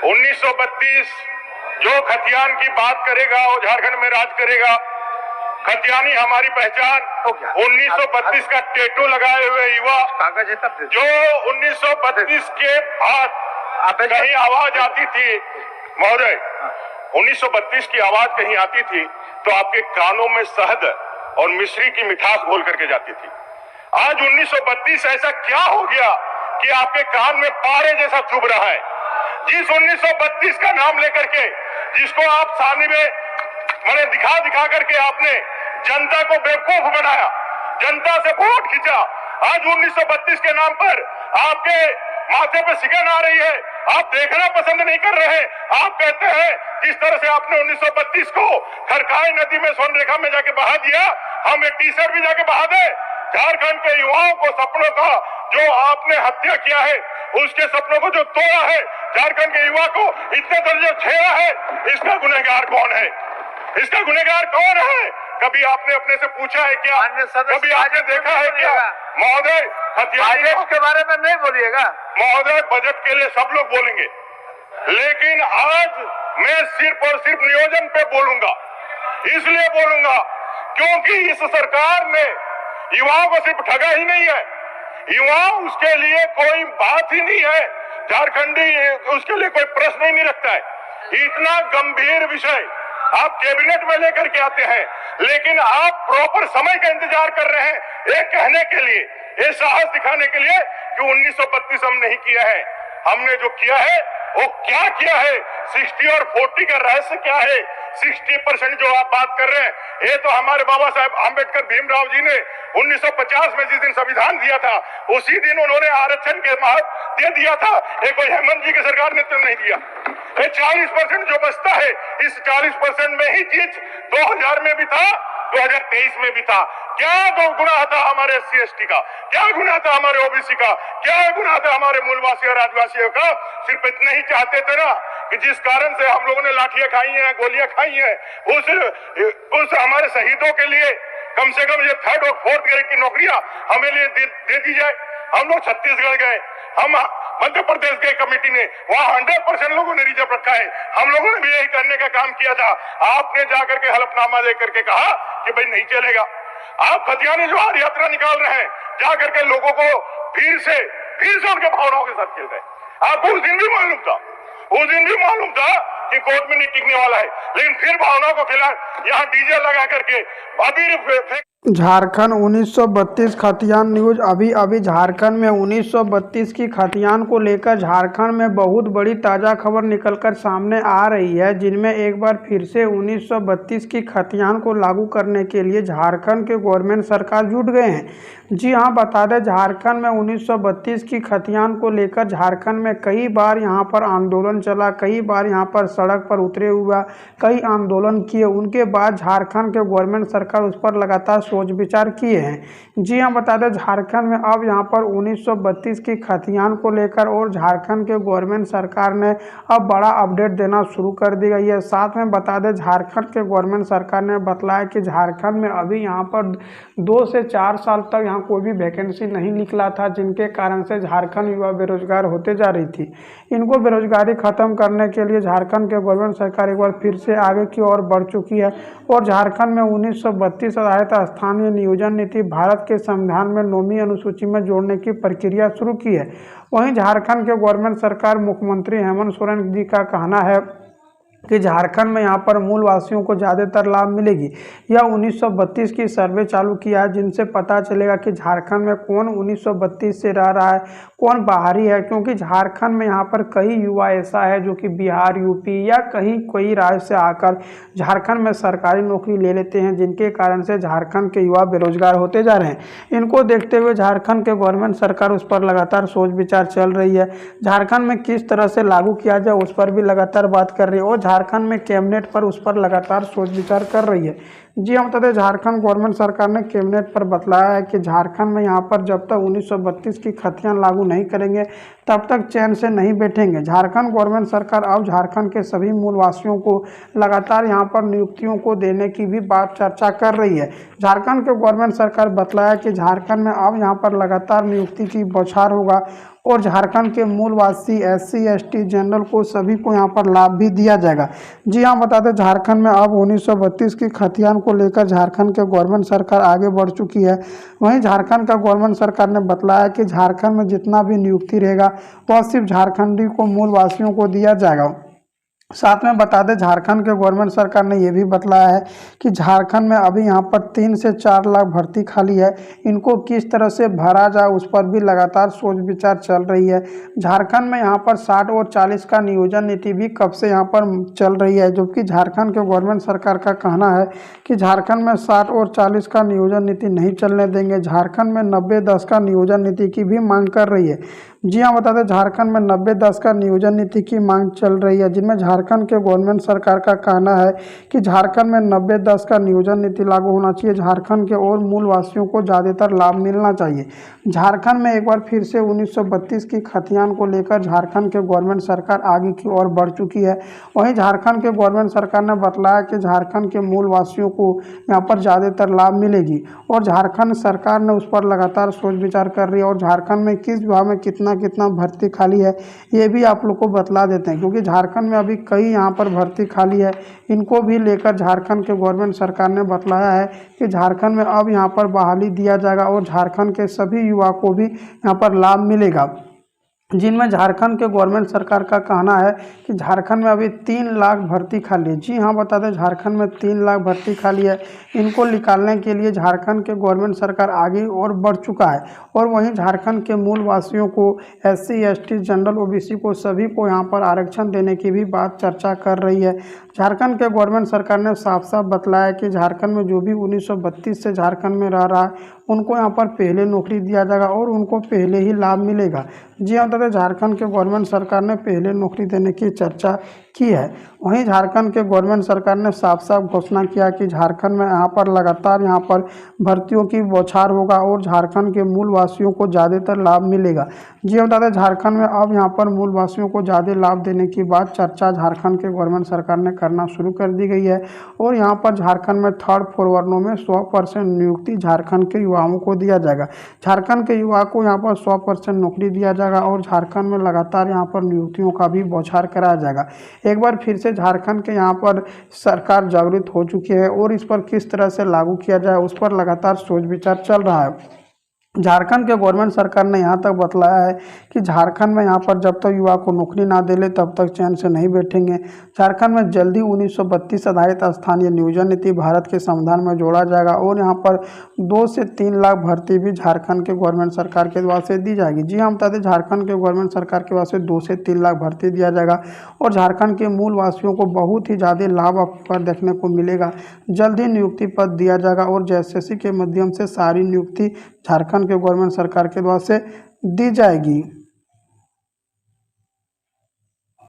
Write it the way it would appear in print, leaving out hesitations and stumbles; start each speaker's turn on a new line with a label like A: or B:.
A: 1932 जो खतियान की बात करेगा वो झारखंड में राज करेगा। खतियानी हमारी पहचान। 1932 का टैटू लगाए हुए युवा जो 1932 के बाद कहीं आवाज आती थी, महोदय 1932 की आवाज कहीं आती थी तो आपके कानों में शहद और मिश्री की मिठास घोल करके जाती थी। आज 1932 ऐसा क्या हो गया कि आपके कान में पारे जैसा चुभ रहा है? जिस 1932 का नाम लेकर के जिसको आप सामने में मैंने दिखा करके आपने जनता को बेवकूफ बनाया, जनता से वोट खींचा। आज 1932 के नाम पर आपके माथे पे सिकन आ रही है, आप देखना पसंद नहीं कर रहे। आप कहते हैं जिस तरह से आपने 1932 को खरकाई नदी में सोनरेखा में जाके बहा दिया, हम एक टी-शर्ट भी जाके बहा दे। झारखंड के युवाओं को सपनों का जो आपने हत्या किया है, उसके सपनों को जो तोड़ा है, झारखंड के युवा को इतने दर्जे छेड़ा है, इसका गुनहगार कौन है? इसका गुनहगार कौन है? कभी आपने अपने से पूछा है क्या? कभी आपने देखा है क्या? महोदय
B: बजट के बारे में नहीं बोलिएगा।
A: महोदय बजट के लिए सब लोग बोलेंगे, लेकिन आज मैं सिर्फ और सिर्फ नियोजन पे बोलूंगा। इसलिए बोलूंगा क्योंकि इस सरकार ने युवाओं को सिर्फ ठगा ही नहीं है, युवा उसके लिए कोई बात ही नहीं है, झारखंडी उसके लिए कोई प्रश्न ही नहीं रखता है। इतना गंभीर विषय आप कैबिनेट में लेकर के आते हैं, लेकिन आप प्रॉपर समय का इंतजार कर रहे हैं ये कहने के लिए, ये साहस दिखाने के लिए कि 1932 हम नहीं किया है। हमने जो किया है वो क्या किया है? 60 और 40 का रहस्य क्या है? 60% जो आप बात कर रहे हैं, ये तो हमारे बाबा साहब आंबेडकर भीमराव जी ने 1950 में जिस दिन संविधान दिया था, उसी दिन उन्होंने आरक्षण के महत्व दे दिया था। ये कोई हेमंत जी की सरकार ने तो नहीं दिया। ये 40% जो बचता है, इस 40% में ही चीज 2000 में भी था, 2023 में भी था। क्या दो गुनाह था हमारे SC/ST का? क्या गुनाह था हमारे OBC का? क्या गुनाह था हमारे मूलवासी और आदिवासियों का? सिर्फ इतना ही चाहते थे ना कि जिस कारण से हम लोगों ने लाठियां खाई हैं, गोलियां खाई हैं, उस हमारे शहीदों के लिए कम से कम ये 3rd और 4th ग्रेड की नौकरियां हमें लिए दे दी जाए। हम लोग छत्तीसगढ़ गए, हम मध्य प्रदेश गए, कमेटी ने वहाँ 100% लोगों ने रिजर्व रखा है। हम लोगों ने भी यही करने का काम किया था। आपने जाकर के हलफनामा दे करके कहा कि भाई नहीं चलेगा। आप खतियानी जो आर यात्रा निकाल रहे हैं, जाकर के लोगों को फिर से उनके भावनाओं के साथ खेल रहे हैं। आपको उस दिन भी मालूम था, उस दिन भी मालूम था कि कोर्ट में नहीं टिकने वाला है, लेकिन फिर भावनाओं को खिला यहाँ डीजे लगा करके अभी
C: झारखंड 1932 खतियान न्यूज। अभी झारखंड में 1932 की खतियान को लेकर झारखंड में बहुत बड़ी ताज़ा खबर निकलकर सामने आ रही है, जिनमें एक बार फिर से 1932 की खतियान को लागू करने के लिए झारखंड के गवर्नमेंट सरकार जुट गए हैं। जी हाँ, बता दें झारखंड में 1932 की खतियान को लेकर झारखंड में कई बार यहाँ पर आंदोलन चला, कई बार यहाँ पर सड़क पर उतरे हुआ, कई आंदोलन किए। उनके बाद झारखंड के गवर्नमेंट सरकार उस पर लगातार सोच विचार किए हैं। जी हाँ, बता दें झारखंड में अब यहाँ पर 1932 की खतियान को लेकर और झारखंड के गवर्नमेंट सरकार ने अब बड़ा अपडेट देना शुरू कर दी गई है। साथ में बता दें झारखंड के गवर्नमेंट सरकार ने बताया कि झारखंड में अभी यहाँ पर 2 से 4 साल तक यहाँ कोई भी वैकेंसी नहीं निकला था, जिनके कारण से झारखंड युवा बेरोजगार होते जा रही थी। इनको बेरोजगारी खत्म करने के लिए झारखंड के गवर्नमेंट सरकार एक बार फिर से आगे की ओर बढ़ चुकी है और झारखंड में 1932 आधारित स्थानीय नियोजन नीति भारत के संविधान में 9वीं अनुसूची में जोड़ने की प्रक्रिया शुरू की है। वहीं झारखंड के गवर्नमेंट सरकार मुख्यमंत्री हेमंत सोरेन जी का कहना है कि झारखंड में यहाँ पर मूलवासियों को ज़्यादातर लाभ मिलेगी। यह 1932 की सर्वे चालू किया है, जिनसे पता चलेगा कि झारखंड में कौन 1932 से रह रहा है, कौन बाहरी है, क्योंकि झारखंड में यहाँ पर कई युवा ऐसा है जो कि बिहार, यूपी या कहीं कोई राज्य से आकर झारखंड में सरकारी नौकरी ले लेते हैं, जिनके कारण से झारखंड के युवा बेरोजगार होते जा रहे हैं। इनको देखते हुए झारखंड के गवर्नमेंट सरकार उस पर लगातार सोच विचार चल रही है। झारखंड में किस तरह से लागू किया जाए उस पर भी लगातार बात कर रही है और झारखंड में कैबिनेट पर उस पर लगातार सोच विचार कर रही है। जी हम बता दें झारखंड गवर्नमेंट सरकार ने कैबिनेट पर बतलाया है कि झारखंड में यहाँ पर जब तक 1932 की खतियान लागू नहीं करेंगे तब तक चैन से नहीं बैठेंगे। झारखंड गवर्नमेंट सरकार अब झारखंड के सभी मूलवासियों को लगातार यहाँ पर नियुक्तियों को देने की भी बात चर्चा कर रही है। झारखंड के गवर्नमेंट सरकार बतलाया कि झारखंड में अब यहाँ पर लगातार नियुक्ति की बौछार होगा और झारखंड के मूलवासी SC ST जनरल को सभी को यहाँ पर लाभ भी दिया जाएगा। जी हाँ, बता दें झारखंड में अब 1932 की खतियान को लेकर झारखंड के गवर्नमेंट सरकार आगे बढ़ चुकी है। वहीं झारखंड का गवर्नमेंट सरकार ने बतलाया कि झारखंड में जितना भी नियुक्ति रहेगा वह सिर्फ झारखंडी को मूलवासियों को दिया जाएगा। साथ में बता दें झारखंड के गवर्नमेंट सरकार ने यह भी बतलाया है कि झारखंड में अभी यहाँ पर 3 से 4 लाख भर्ती खाली है, इनको किस तरह से भरा जाए उस पर भी लगातार सोच विचार चल रही है। झारखंड में यहाँ पर 60 और 40 का नियोजन नीति भी कब से यहाँ पर चल रही है, जबकि झारखंड के गवर्नमेंट सरकार का कहना है कि झारखंड में 60 और 40 का नियोजन नीति नहीं चलने देंगे। झारखंड में 90-10 का नियोजन नीति की भी मांग कर रही है। जी हाँ, बता दें झारखंड में 90-10 का नियोजन नीति की मांग चल रही है, जिनमें झारखंड के गवर्नमेंट सरकार का कहना है कि झारखंड में 90-10 का नियोजन नीति लागू होना चाहिए। झारखंड के और मूलवासियों को ज़्यादातर लाभ मिलना चाहिए। झारखंड में एक बार फिर से 1932 की खतियान को लेकर झारखंड के गवर्नमेंट सरकार आगे की ओर बढ़ चुकी है। वहीं झारखंड के गवर्नमेंट सरकार ने बतलाया कि झारखंड के मूलवासियों को यहाँ पर ज़्यादातर लाभ मिलेगी और झारखंड सरकार ने उस पर लगातार सोच विचार कर रही है। और झारखंड में किस विभाग में कितना भर्ती खाली है ये भी आप लोग को बतला देते हैं, क्योंकि झारखंड में अभी कई यहाँ पर भर्ती खाली है। इनको भी लेकर झारखंड के गवर्नमेंट सरकार ने बतलाया है कि झारखंड में अब यहाँ पर बहाली दिया जाएगा और झारखंड के सभी युवा को भी यहाँ पर लाभ मिलेगा, जिनमें झारखंड के गवर्नमेंट सरकार का कहना है कि झारखंड में अभी 3 लाख भर्ती खाली है। जी हाँ, बता दें झारखंड में 3 लाख भर्ती खाली है। इनको निकालने के लिए झारखंड के गवर्नमेंट सरकार आगे और बढ़ चुका है। और वहीं झारखंड के मूलवासियों को SC ST जनरल OBC को सभी को यहाँ पर आरक्षण देने की भी बात चर्चा कर रही है। झारखंड के गवर्नमेंट सरकार ने साफ साफ बतलाया कि झारखंड में जो भी 1932 से झारखंड में रह रहा है उनको यहाँ पर पहले नौकरी दिया जाएगा और उनको पहले ही लाभ मिलेगा। जी हाँ, तो झारखंड के गवर्नमेंट सरकार ने पहले नौकरी देने की चर्चा की है। वहीं झारखंड के गवर्नमेंट सरकार ने साफ साफ घोषणा किया कि झारखंड में यहाँ पर लगातार यहाँ पर भर्तियों की बौछार होगा और झारखंड के मूलवासियों को ज़्यादातर लाभ मिलेगा। जी हाँ, दादा झारखंड में अब यहाँ पर मूलवासियों को ज़्यादा लाभ देने की बात चर्चा झारखंड के गवर्नमेंट सरकार ने करना शुरू कर दी गई है। और यहाँ पर झारखंड में 3rd 4 वर्णों में 100% नियुक्ति झारखंड के युवाओं को दिया जाएगा। झारखंड के युवा को यहाँ पर 100% नौकरी दिया जाएगा और झारखंड में लगातार यहाँ पर नियुक्तियों का भी बौछार कराया जाएगा। एक बार फिर से झारखंड के यहाँ पर सरकार जागरूक हो चुकी है और इस पर किस तरह से लागू किया जाए उस पर लगातार सोच विचार चल रहा है। झारखंड के गवर्नमेंट सरकार ने यहाँ तक बतलाया है कि झारखंड में यहाँ पर जब तक युवा को नौकरी ना दे ले तब तक चैन से नहीं बैठेंगे। झारखंड में जल्दी 1932 आधारित स्थानीय नियोजन नीति भारत के संविधान में जोड़ा जाएगा और यहाँ पर 2 से 3 लाख भर्ती भी झारखंड के गवर्नमेंट सरकार के द्वारा से दी जाएगी। जी हाँ, बता दें झारखंड के गवर्नमेंट सरकार के द्वारा से 2 से 3 लाख भर्ती दिया जाएगा और झारखंड के मूलवासियों को बहुत ही ज़्यादा लाभ पर देखने को मिलेगा। जल्द ही नियुक्ति पद दिया जाएगा और JSS के माध्यम से सारी नियुक्ति झारखंड के गवर्नमेंट सरकार के द्वारा से दी जाएगी।